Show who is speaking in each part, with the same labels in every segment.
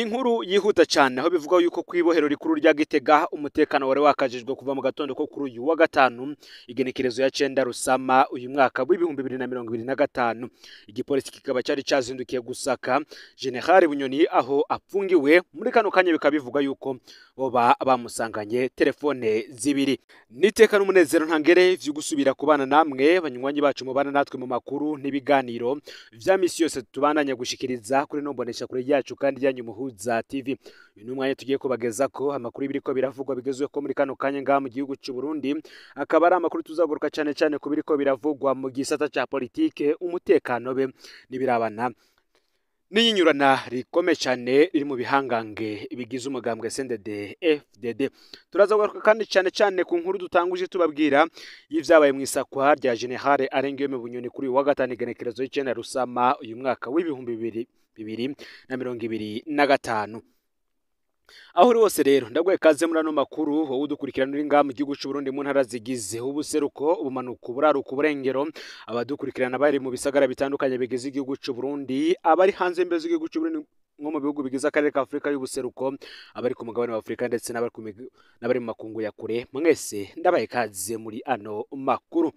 Speaker 1: inkuru yihuta cyane aho bivuga yuko kwibohero rikuru rya Gitega umutekano wari wakajijwe kuva mu gatondo ko kuri uyu wa gatanu igenekerezo ya 9 Rusama uyu mwaka w'ibihumbi 2025. Igipolisi kikaba cyari cazindukiye gusaka General Bunyoni aho apfungiwe. Muri kano kanya bikabivuga yuko boba bamusanganye telefone zibiri. Niteka n'umunezero ntangere vyo gusubira kubana namwe banywanyi bacu mubana natwe mu makuru n'ibiganiro vya misi yose tubandanya gushikiriza kuri nombonesha kure yacu kandi yanyu Muhuza TV. Uyu numwanya tugiye kubageza ko amakuru biriko biravugwa bigezwe ko muri kano kanya ngaha mu gihugu cy'u Burundi, akaba ari amakuru tuzaguruka cyane cyane ku biriko biravugwa mu gisata ca politike, umutekano be nibirabana n'inyurana rikome cyane riri mu bihangange bigize umugambwe CNDD FDD. Turazaguruka kandi cyane cyane ku nkuru dutanguje tubabwira y'ivyabaye mu isakwa rya General Arengiyome Bunyoni kuri uyu wa gatanu igenekerezo y'icenda Rusama uyu mwaka w'ibihumbi 2025. Aho uri wose rero ndagwe kaze muri ano makuru wowe udukurikirana uri ngaha mu gihugu cy'u Burundi mu ntara zigize ubuseruko, ubumanuko, uburaruko, uburengero, abadukurikirana bari mu bisagara bitandukanye bigize igihugu cy'u Burundi, abari hanze mbeze igihugu cy'u Burundi nko mu bihugu bigize akarere ka Afrika y'ubuseruko, abari ku mugabane wa Afrika ndetse n'abari mu makungu ya kure, mwese ndabaye kaze muri ano makuru.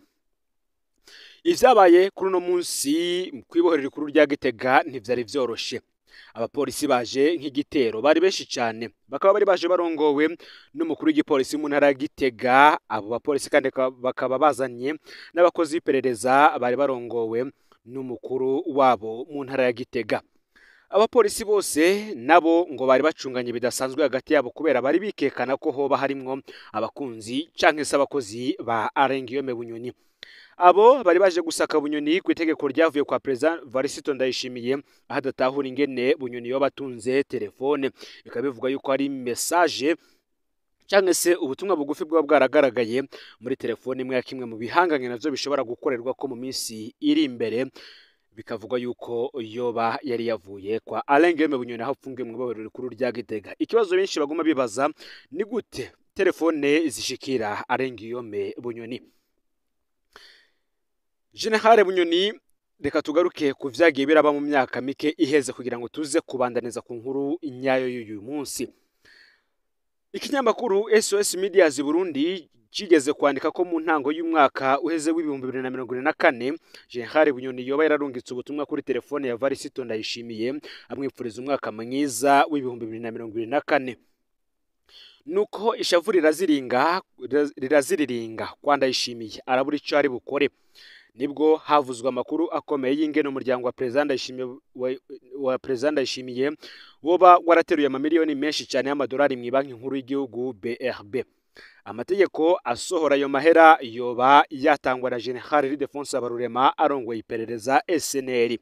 Speaker 1: Ivyabaye kuri uno munsi kwibohero rikuru rya Gitega ntivyari vyoroshe. Abapolisi baje nk'igitero bari benshi cyane, bakaba bari baje barongowe n'umukuru w'igipolisi mu ntara ya Gitega. Abo bapolisi kandi bakaba bazanye n'abakozi b'iperereza bari barongowe n'umukuru wabo mu ntara ya Gitega. Abapolisi bose nabo ngo bari bacunganye bidasanzwe hagati yabo kubera bari bikekana ko hoba harimwo abakunzi canke se abakozi ba Arengiyome Bunyoni. Abo bari baje gusaka Bunyoni ku itegeko ryavuye kwa President Varisito Ndayishimiye ahadatahura ingene Bunyoni yo batunze telefone. Bikaba bivuga yuko ari message cyangwa se ubutumwa bugufi bwa bwaragaragaye muri telefone imwe ya kimwe mu bihanganye navyo bishobora gukorerwa ko mu minsi iri imbere. Bikavuga yuko yoba yari yavuye kwa Arengiyome Bunyoni aho apfungiwe mu ibohero rikuru rya Gitega. Ikibazo benshi baguma bibaza ni gute telefone zishikira Arengiyome Bunyoni. General Bunyoni, reka tugaruke ku vyagiye biraba mu myaka mike iheze kugira ngo tuze kubandaniza ku nkuru inyayo y'uyu munsi. Ikinyamakuru SOS Media Burundi kigeze kwandika ko mu ntango y'umwaka uheze w'ibihumbi 2024 General Bunyoni yoba yararungitse ubutumwa kuri telefone ya Varisito Ndayishimiye amwipfuriza umwaka mwiza w'ibihumbi 2024. Nuko ishavu riraziriringa kwa Ndayishimiye arabura ico ari bukore. Nibwo havuzwa amakuru akomeye y'ingene umuryango wa President Ndayishimiye woba warateruye amamiliyoni menshi cyane y'amadolari mu banki nkuru y'igihugu BRB. Amategeko asohora ayo mahera yoba yatangwa na General Ildefonse Habarurema arongoye iperereza SNL.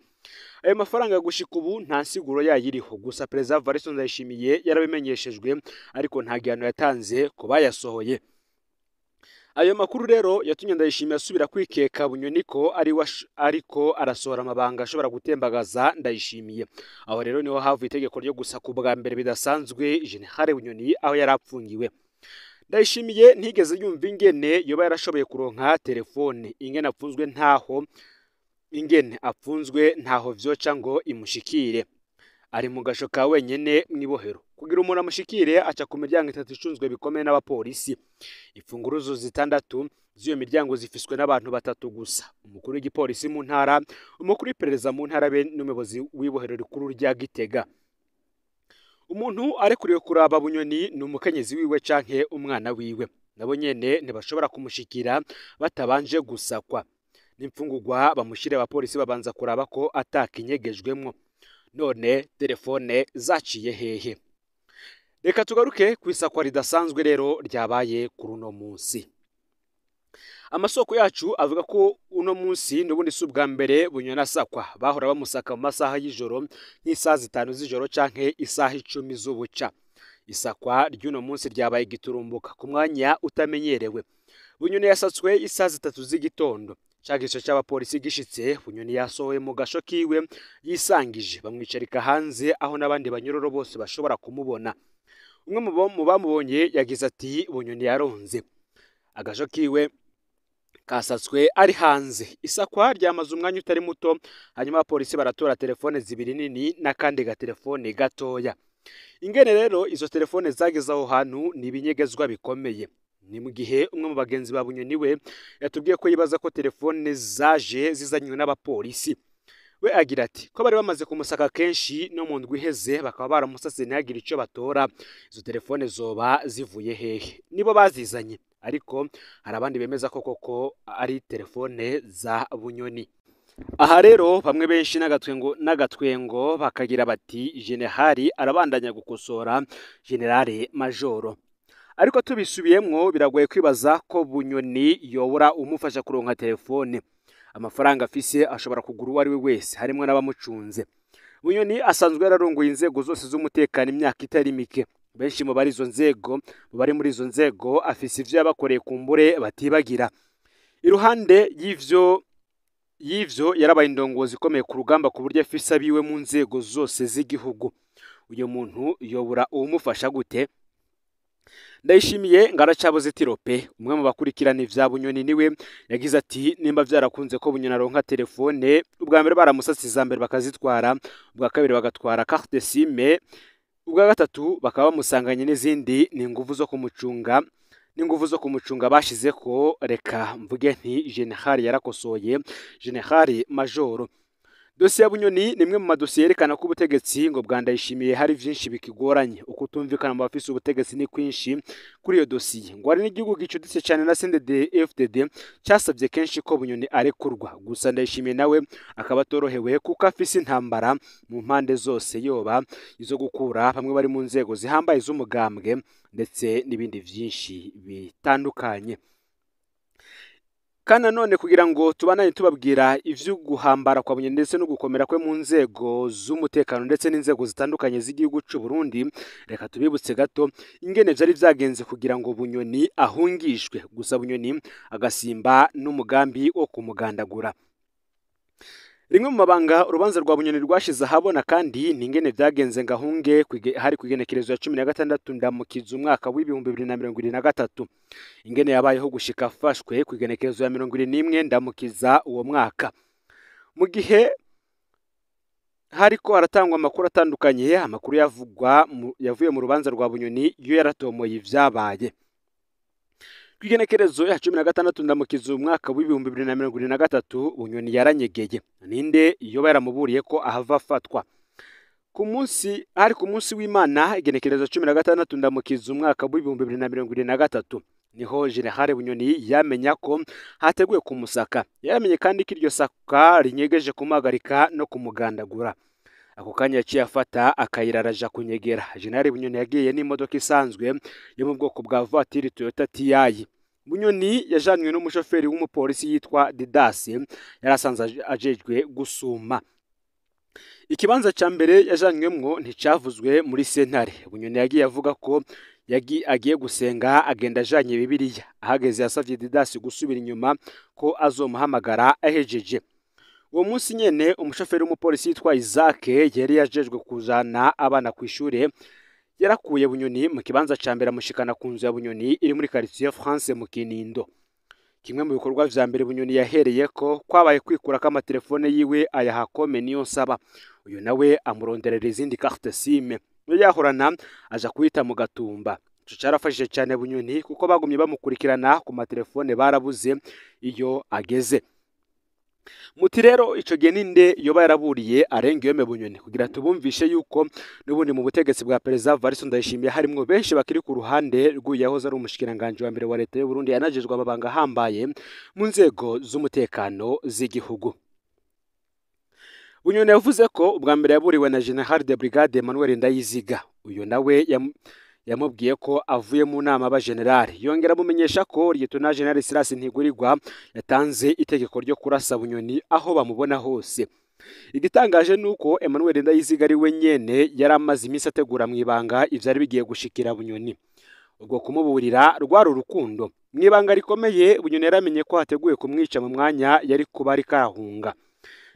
Speaker 1: Ayo mafaranga gushika ubu nta nsiguro yayiriho, gusa President Varisito Ndayishimiye yarabimenyeshejwe ariko nta gihano yatanze ko bayasohoye. Ayo makuru rero yatumye Ndayishimiye asubira kwikeka Bunyoni ko ariko arasohora amabanga ashobora gutembagaza Ndayishimiye. Aho rero niho havuye itegeko ryo gusaka ubwa mbere bidasanzwe General Bunyoni aho yarapfungiwe. Ndayishimiye ntigeze yumva ingene yoba yarashoboye kuronka telefone, ingene apfunzwe ntaho vyoca ngo imushikire. Ari mu gasho ka wenyene mwibohero. Kugira umuntu amushikire aca ku miryango 3 icunzwe bikomeye n'abapolisi. Imfunguruzo 6 z'iyo miryango zifiswe n'abantu 3 gusa: umukuru w'igipolisi mu ntara, umukuru w'iperereza mu ntara be n'umuyobozi w'ibohero rikuru rya Gitega. Umuntu arekuriwe kuraba Bunyoni ni umukenyezi wiwe canke umwana wiwe. Nabo nyene ntibashobora kumushikira batabanje gusakwa. N'imfungurwa bamushire abapolisi babanza kuraba ko atakinyegejwemwo. None telefone zaciye hehe? Reka tugaruke ku isakwa ridasanzwe rero ryabaye kuri uno munsi. Amasoko yacu avuga ko uno munsi n'ubundi subwa mbere Bunyoni asakwa. Bahora bamusaka mu masaha y'ijoro nk'isaha 5 z'ijoro canke isaha 10 z'ubuca. Isakwa ry'uno munsi ryabaye giturumbuka ku mwanya utamenyerewe. Bunyoni yasatswe isaha 3 z'igitondo. Cagisho c'abapolisi gishitse Bunyoni yasohoye mu gasho kiwe yisangije, bamwicarika hanze aho n'abandi banyororo bose bashobora kumubona. Umwe mu bamubonye yagize ati Bunyoni yaronze. Agasho kiwe kasatswe ari hanze. Isakwa ryamaze umwanya utari muto, hanyuma abapolisi baratora telefone zibiri nini n'akandi ga telefone gatoya. ingene rero izo telefone zageze aho hantu ni ibinyegezwa bikomeye. Ni mu gihe umwe mu bagenzi ba Bunyoni we yatubwiye ko yibaza ko telefone zaje zizanywe n'abapolisi. We agira ati ko bari bamaze kumusaka kenshi no mu ndwi iheze bakaba baramusase ntihagire icyo batora, izo telefone zoba zivuye hehe? Nibo bazizanye, ariko hari abandi bemeza ko koko ari telefone za Bunyoni. Aha rero bamwe benshi n'agatwengo bakagira bati Generali arabandanya gukosora Generale Majoro. Ariko tubisubiyemwo biragoye kwibaza ko Bunyoni yobura umufasha kuronka telefone. Amafaranga afise ashobora kugura uwo ari we wese, harimwo n'abamucunze. Bunyoni asanzwe yararongoye inzego zose z'umutekano imyaka itari mike. Benshi mu bari muri izo nzego afise ivyo yabakoreye kumbure batibagira. Iruhande y'ivyo yarabaye indongozi ikomeye ku rugamba ku buryo afise abiwe mu nzego zose z'igihugu. Uyo muntu yobura uwumufasha gute? Ndayishimiye Ngaracaboze Tirope, umwe mu bakurikirana ivya Bunyoni, niwe yagize ati nimba vyarakunze ko Bunyoni aronka telefone, ubwa mbere baramusasiza mbere bakazitwara, ubwa kabiri bagatwara carte SIM, ubwa gatatu bakaba bamusanganye n'izindi n'inguvu zo kumucunga bashizeko. Reka mvuge nti Generali yarakosoye, Generali Majoro. Dosiye ya Bunyoni ni imwe mu madosiye yerekana ko ubutegetsi ngo bwa Ndayishimiye hari vyinshi bikigoranye. Ukutumvikana mu bafise ubutegetsi ni kwinshi kuri iyo dosiye. Ngo hari n'igihugu gicuditse cyane na CNDD-FDD cyasabye kenshi ko Bunyoni arekurwa. Gusa Ndayishimiye nawe akaba atorohewe kuko afise intambara mu mpande zose, yoba izo gukura bamwe bari mu nzego zihambaye z'umugambwe ndetse n'ibindi vyinshi bitandukanye. Kana none kugira ngo tubananye tubabwira ivyo guhambara kwa Bunyoni ndetse no gukomera kwe mu nzego z'umutekano ndetse n'inzego zitandukanye z'igihugu cy'u Burundi, reka tubibutse gato ingene vyari vyagenze kugira ngo Bunyoni ahungishwe. Gusa Bunyoni agasimba n'umugambi wo kumugandagura. Rimwe mu mabanga urubanza rwa Bunyoni rwashize ahabona kandi ningene vyagenze ngahunge hari kugenekerezo ya 16 Ndamukiza umwaka w'ibihumbi 2023. Ingene yabayeho gushika afashwe kugenekerezo ya 21 Ndamukiza uwo mwaka. Mu gihe hariko haratangwa amakuru atandukanye, amakuru yavuye mu rubanza rwa Bunyoni yo yaratomoye ivyabaye. Kwigenekerezo ya 16 Ndamukiza umwaka w'ibihumbi 2023 Bunyoni yaranyegeye. Ninde yoba yaramuburiye ko ahava afatwa? Ku munsi w'Imana igenekerezo 16 Ndamukiza umwaka w'ibihumbi 2023 niho General Bunyoni yamenya ko hateguye kumusaka. Yaramenye kandi ko iryo saka rinyegeje kumuhagarika no kumugandagura. Ako kanya yaciye afata akayiraraja kunyegera. General Bunyoni yagiye n'imodoka isanzwe yo mu bwoko bwa voiture Toyota TI. Bunyoni yajanwe n'umushoferi w'umupolisi yitwa Didasi, yarasanze ajejwe gusuma. Ikibanza ca mbere yajanywemwo nticavuzwe muri sentare. Bunyoni yagiye avuga ko agiye gusenga, agenda ajanye Bibiliya. Ahageze yasavye Didasi gusubira inyuma ko azomuhamagara ahejeje. Uwo munsi nyene umushoferi w'umupolisi yitwa Isaac yari yajejwe kuzana abana ku ishure, yarakuye Bunyoni mu kibanza ca mbere amushikana ku nzu ya Bunyoni iri muri quartier France mu Kinindo. Kimwe mu bikorwa vya mbere Bunyoni yahereye ko kwabaye kwikura ko amatelefone yiwe ayahakome niyo nsaba. Uyu nawe amuronderera izindi carte SIM. Yahorana aja kuita mu Gatumba. Ico carafashije cyane Bunyoni kuko bagumye bamukurikirana ku matelefone barabuze iyo ageze. Muti rero ico gihe ninde yoba yaraburiye arenga iyo Bunyoni kugira tubumvishe yuko n'ubundi mu butegetsi bwa Perezida Evariste Ndayishimiye harimwo benshi bakiri ku ruhande rw'uyahoze ari umushikiranganje wa mbere wa leta y'u Burundi, yanajejwe amabanga ahambaye mu nzego z'umutekano z'igihugu. Bunyoni yavuze ko ubwa mbere yaburiwe na General de Brigade Emmanuel Ndayiziga. Uyo nawe yamubwiye ko avuye mu nama aba General. Yongera mumenyesha ko Lieutenant General Silas Ntigurirwa yatanze itegeko ryo kurasa Bunyoni aho bamubona hose. Igitangaje nuko Emmanuel Ndayiziga ari we nyene yaramaze iminsi ategura mu ibanga ivyari bigiye gushikira Bunyoni. Ubwo kumuburira rwari urukundo. Mu ibanga rikomeye Bunyoni yaramenye ko hateguye kumwica mu mwanya yari kuba ari karahunga.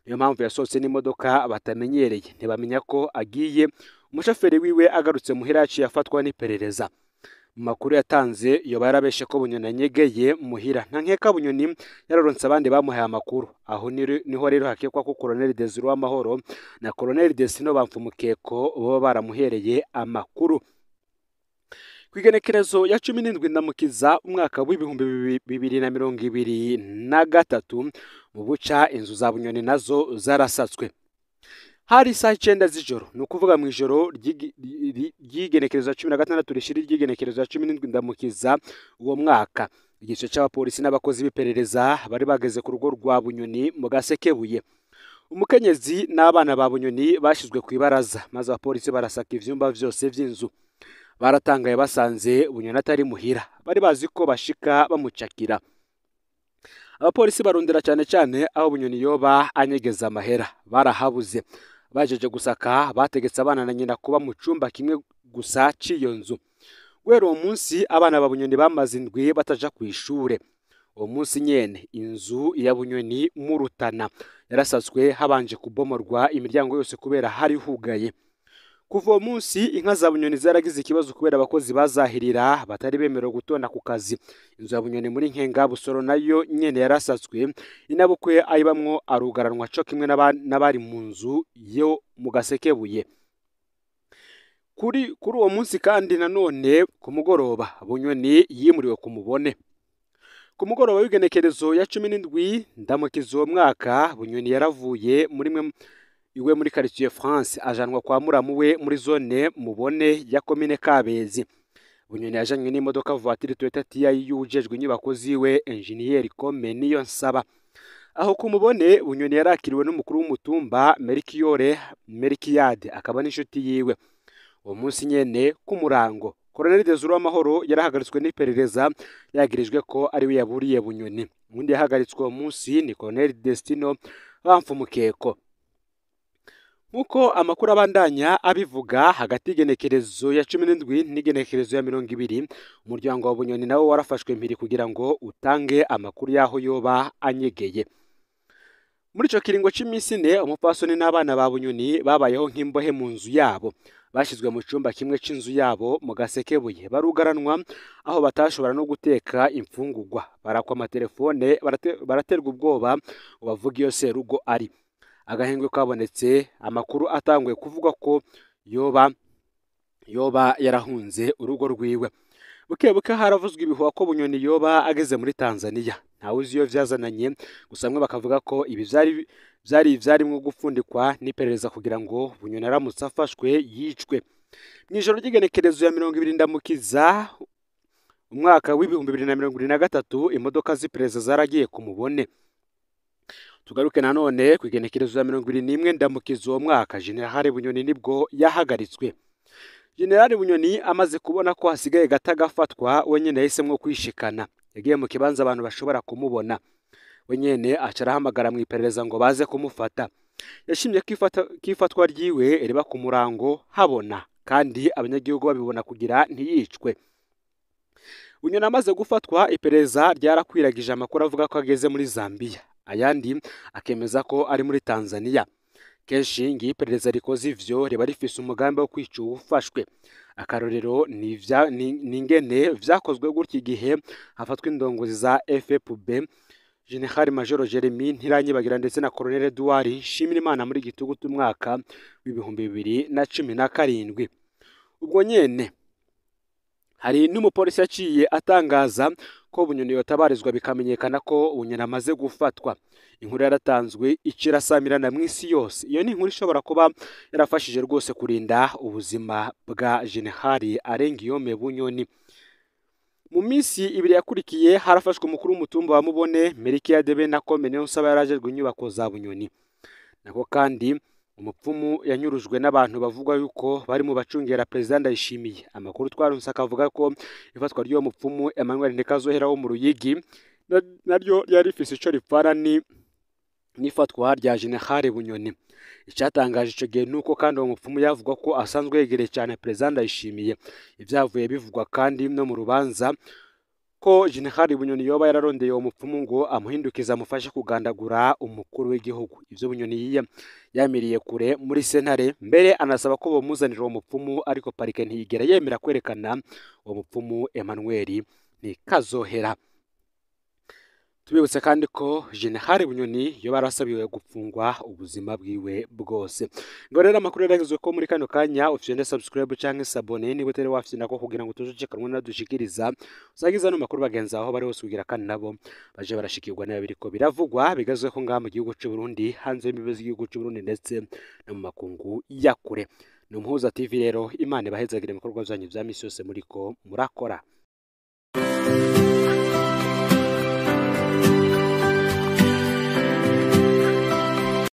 Speaker 1: Niyo mpamvu yasohotse n'imodoka batamenyereye. Ntibamenya ko agiye. Umushoferi wiwe agarutse muhira yaciye afatwa n'iperereza. mu makuru yatanze yoba yarabeshe ko Bunyoni anyegeye muhira. Nta nkeka Bunyoni yararonse abandi bamuhaye amakuru. Aho niho rero hakekwa ko Colonel Desire Uwamahoro na Colonel Destino Bamfumukeko boba baramuhereye amakuru. Kwigenekerezo ya 17 Ndamukiza umwaka w'ibihumbi 2023 mu buca inzu za Bunyoni nazo zarasatswe. Hari saa 9 z'ijoro, ni ukuvuga mu ijoro ry'igenekerezo ya 16 rishiri ry'igenekerezo ya 17 Ndamukiza uwo mwaka. Igice cy'abapolisi n'abakozi b'iperereza bari bageze ku rugo rwa Bunyoni mu Gasekebuye. Umukenyezi n'abana ba Bunyoni bashyizwe ku ibaraza, maze abapolisi barasaka ivyumba vyose vy'inzu. Baratangaye basanze Bunyoni atari muhira, bari bazi ko bashika bamucakira. Abapolisi barondera cyane aho Bunyoni yoba anyegeza amahera, barahabuze. Bajeje gusaka bategetse abana na nyina kuba mu cyumba kimwe gusa cy'iyo nzu. Guhera uwo munsi abana ba Bunyoni bamaze indwi bataja ku ishure. Uwo munsi nyene inzu ya Bunyoni mu Rutana yarasatswe habanje kubomorwa imiryango yose kubera hari hugaye. Kuva uwo munsi inka za Bunyoni zaragize ikibazo kubera abakozi bazahirira batari bemerewe gutonda ku kazi. Inzu ya Bunyoni muri Nkenga Busoro nayo nyene yarasatswe, inabukwe ayibamwo arugaranwa cyo kimwe n'abari mu nzu yo mu Gasekebuye. Kuri uwo munsi kandi nanone ku mugoroba Bunyoni yimuriwe ku Mubone. Ku mugoroba w'igenekerezo ya 17 Ndamukiza uwo mwaka Bunyoni yaravuye iwe muri quartier France ajanwa kwa muramu we muri zone Mubone ya commune Kabezi. Bunyoni yajanywe n'imodoka voiture Toyota TI yujejwe inyubako ziwe engineer Kome niyo nsaba. Aho ku Mubone Bunyoni yarakiriwe n'umukuru w'umutumba Merikiyade akaba n'inshuti yiwe. Uwo munsi nyene ku murango Colonel Desire Uwamahoro yarahagaritswe n'iperereza yagirijwe ko ari we yaburiye Bunyoni. Undi yahagaritswe uwo munsi ni Colonel Destino Bamfumukeko. Nkuko amakuru abandanya abivuga, hagati y'igenekerezo ya 17 n'igenekerezo ya 20 umuryango wa Bunyoni nawo warafashwe mpiri kugira ngo utange amakuru yaho yoba anyegeye. Muri ico kiringo c'imisi ine umupfasoni n'abana ba Bunyoni babayeho nk'imbohe mu nzu yabo. Bashizwe mu cyumba kimwe c'inzu yabo mu Gasekebuye, barugaranwa aho batashobora no guteka imfungurwa. Barakwa amatelefone, baraterwa ubwoba ubavuga iyo serugo ari. Agahengwe kabonetse amakuru atangwe kuvuga ko yoba yarahunze urugo rwiwe. Bukebuke haravuzwe ibihuha ko Bunyoni yoba ageze muri Tanzania. Ntawe uzi iyo vyazananye, gusa bamwe bakavuga ko ibi vyarimwo gupfundikwa n'iperereza kugira ngo Bunyoni aramutse afashwe yicwe. Mw'ijoro ry'igenekerezo ya 20 Ndamukiza umwaka w'ibihumbi 2023 imodoka z'iperereza zaragiye ku Mubone. Tugaruke nanone ku igenekerezo ya 21 Ndamukiza uwo mwaka General Bunyoni nibwo yahagaritswe. General Bunyoni amaze kubona ko hasigaye gatagafatwa wenyene yahisemwo kwishikana. Yagiye mu kibanza abantu bashobora kumubona. Wenyene acarahamagara mu iperereza ngo baze kumufata. Yashimye kifatwa ryiwe riba ku murango habona kandi abanyagihugu babibona kugira ntiyicwe. Bunyoni amaze gufatwa iperereza ryarakwiragije amakuru avuga ko ageze muri Zambia, ayandi akemeza ko ari muri Tanzania. Kenshi ngiye iperereza rikoze ivyo riba rifise umugambi wo kwica ufashwe. Akarorero ni ingene vyakozwe gutya igihe hafatwa indongozi za FFB General Major Jeremy Ntiranyibagira ndetse na Colonel Edouard Nshimirimana muri Gitugutu umwaka w'ibihumbi 2017. Ubwo nyene hari n'umupolisi yaciye atangaza ko Bunyoni yotabarizwa bikamenyekana ko Bunyoni amaze gufatwa. Inkuru yaratanzwe ikirasamirana mw'isi yose. Iyo ni inkuru ishobora kuba yarafashije rwose kurinda ubuzima bwa General Arengiyome Bunyoni. Mu minsi ibiri yakurikiye harafashwe umukuru w'umutumba wa Mubone Merikiyade na Kome niyo nsaba yarajejwe inyubako za Bunyoni. Nako kandi umupfumu yanyurujwe n'abantu bavugwa yuko bari mu bacungera President Ndayishimiye. Amakuru twarunse akavuga ko ifatwa ry'uwo mupfumu Emmanuel Ndekazohera wo mu Ruyigi naryo ryari rifise ico ripfana n'ifatwa rya General Bunyoni. Icyatangaje ico gihe nuko kandi uwo mupfumu yavugwa ko asanzwe yegereye cyane President Ndayishimiye. Ivyavuye bivugwa kandi no mu rubanza ko General Bunyoni yoba yararondeye uwo mupfumu ngo amuhindukiza amufashe kugandagura umukuru w'igihugu. Ivyo Bunyoni yamiriye kure muri sentare, mbere anasaba ko bomuzanira uwo mupfumu, ariko parike ntiyigera yemera kwerekana uwo mupfumu Emmanuel Ntikazohera. Tubibutse kandi ko General Bunyoni yoba yarasabiwe gupfungwa ubuzima bwiwe bwose. Ngo rero amakuru yaragizwe ko muri kano kanya ufite subscribe canke sabone niba utari wafite nako kugira ngo tuzocekanwe nadushikiriza usagiza no makuru bagenza aho bari hose kugira kandi nabo baje barashikirwa nayo biriko biravugwa bigazwe ko ngaha mu gihugu cy'u Burundi, hanze y'imibezo y'igihugu cy'u Burundi ndetse no mu makungu ya kure. Ni Umuhuza TV rero, Imana ibahezagire mu bikorwa byanyu vya misi yose muriko murakora.